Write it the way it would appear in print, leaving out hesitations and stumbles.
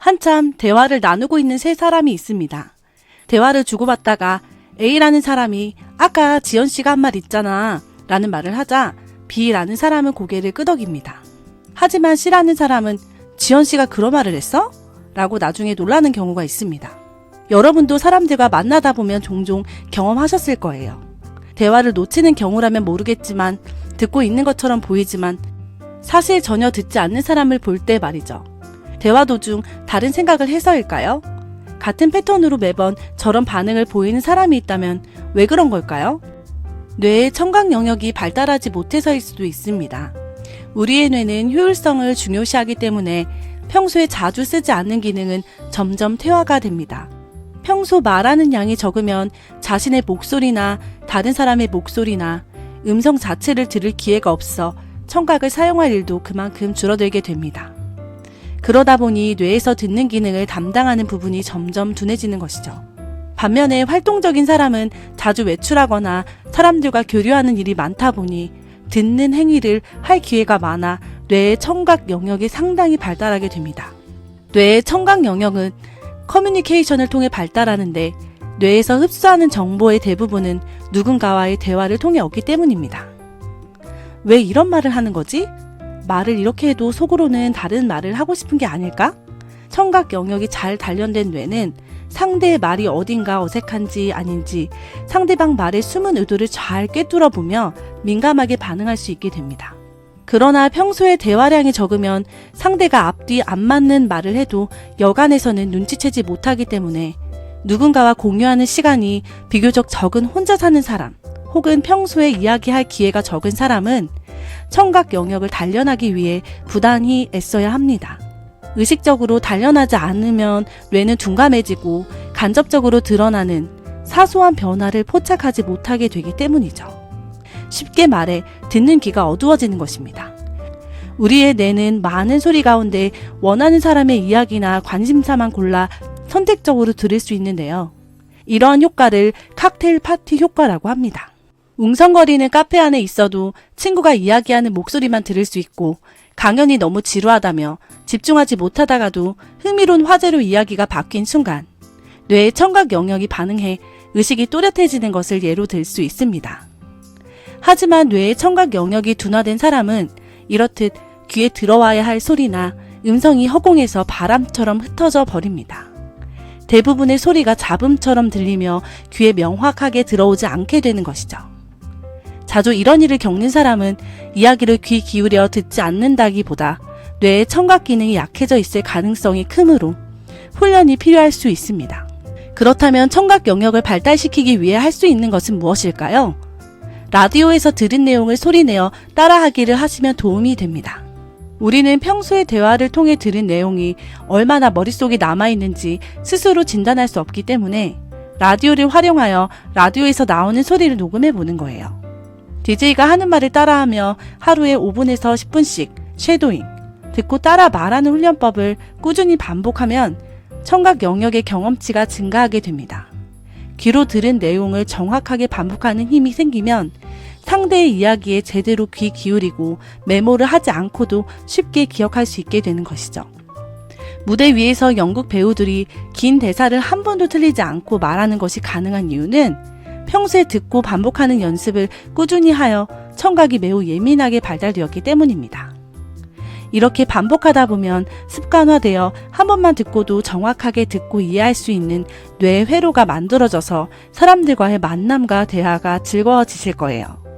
한참 대화를 나누고 있는 세 사람이 있습니다. 대화를 주고받다가 A라는 사람이 아까 지연씨가 한 말 있잖아 라는 말을 하자 B라는 사람은 고개를 끄덕입니다. 하지만 C라는 사람은 지연씨가 그런 말을 했어? 라고 나중에 놀라는 경우가 있습니다. 여러분도 사람들과 만나다 보면 종종 경험하셨을 거예요. 대화를 놓치는 경우라면 모르겠지만 듣고 있는 것처럼 보이지만 사실 전혀 듣지 않는 사람을 볼 때 말이죠. 대화 도중 다른 생각을 해서일까요? 같은 패턴으로 매번 저런 반응을 보이는 사람이 있다면 왜 그런 걸까요? 뇌의 청각 영역이 발달하지 못해서일 수도 있습니다. 우리의 뇌는 효율성을 중요시하기 때문에 평소에 자주 쓰지 않는 기능은 점점 퇴화가 됩니다. 평소 말하는 양이 적으면 자신의 목소리나 다른 사람의 목소리나 음성 자체를 들을 기회가 없어 청각을 사용할 일도 그만큼 줄어들게 됩니다. 그러다 보니 뇌에서 듣는 기능을 담당하는 부분이 점점 둔해지는 것이죠. 반면에 활동적인 사람은 자주 외출하거나 사람들과 교류하는 일이 많다 보니 듣는 행위를 할 기회가 많아 뇌의 청각 영역이 상당히 발달하게 됩니다. 뇌의 청각 영역은 커뮤니케이션을 통해 발달하는데 뇌에서 흡수하는 정보의 대부분은 누군가와의 대화를 통해 얻기 때문입니다. 왜 이런 말을 하는 거지? 말을 이렇게 해도 속으로는 다른 말을 하고 싶은 게 아닐까? 청각 영역이 잘 단련된 뇌는 상대의 말이 어딘가 어색한지 아닌지 상대방 말의 숨은 의도를 잘 꿰뚫어보며 민감하게 반응할 수 있게 됩니다. 그러나 평소에 대화량이 적으면 상대가 앞뒤 안 맞는 말을 해도 여간에서는 눈치채지 못하기 때문에 누군가와 공유하는 시간이 비교적 적은 혼자 사는 사람 혹은 평소에 이야기할 기회가 적은 사람은 청각 영역을 단련하기 위해 부단히 애써야 합니다. 의식적으로 단련하지 않으면 뇌는 둔감해지고 간접적으로 드러나는 사소한 변화를 포착하지 못하게 되기 때문이죠. 쉽게 말해 듣는 귀가 어두워지는 것입니다. 우리의 뇌는 많은 소리 가운데 원하는 사람의 이야기나 관심사만 골라 선택적으로 들을 수 있는데요. 이러한 효과를 칵테일 파티 효과라고 합니다. 웅성거리는 카페 안에 있어도 친구가 이야기하는 목소리만 들을 수 있고 강연이 너무 지루하다며 집중하지 못하다가도 흥미로운 화제로 이야기가 바뀐 순간 뇌의 청각 영역이 반응해 의식이 또렷해지는 것을 예로 들 수 있습니다. 하지만 뇌의 청각 영역이 둔화된 사람은 이렇듯 귀에 들어와야 할 소리나 음성이 허공에서 바람처럼 흩어져 버립니다. 대부분의 소리가 잡음처럼 들리며 귀에 명확하게 들어오지 않게 되는 것이죠. 자주 이런 일을 겪는 사람은 이야기를 귀 기울여 듣지 않는다기보다 뇌의 청각 기능이 약해져 있을 가능성이 크므로 훈련이 필요할 수 있습니다. 그렇다면 청각 영역을 발달시키기 위해 할 수 있는 것은 무엇일까요? 라디오에서 들은 내용을 소리내어 따라하기를 하시면 도움이 됩니다. 우리는 평소에 대화를 통해 들은 내용이 얼마나 머릿속에 남아있는지 스스로 진단할 수 없기 때문에 라디오를 활용하여 라디오에서 나오는 소리를 녹음해 보는 거예요. DJ가 하는 말을 따라하며 하루에 5분에서 10분씩 쉐도잉, 듣고 따라 말하는 훈련법을 꾸준히 반복하면 청각 영역의 경험치가 증가하게 됩니다. 귀로 들은 내용을 정확하게 반복하는 힘이 생기면 상대의 이야기에 제대로 귀 기울이고 메모를 하지 않고도 쉽게 기억할 수 있게 되는 것이죠. 무대 위에서 연극 배우들이 긴 대사를 한 번도 틀리지 않고 말하는 것이 가능한 이유는 평소에 듣고 반복하는 연습을 꾸준히 하여 청각이 매우 예민하게 발달되었기 때문입니다. 이렇게 반복하다 보면 습관화되어 한 번만 듣고도 정확하게 듣고 이해할 수 있는 뇌 회로가 만들어져서 사람들과의 만남과 대화가 즐거워지실 거예요.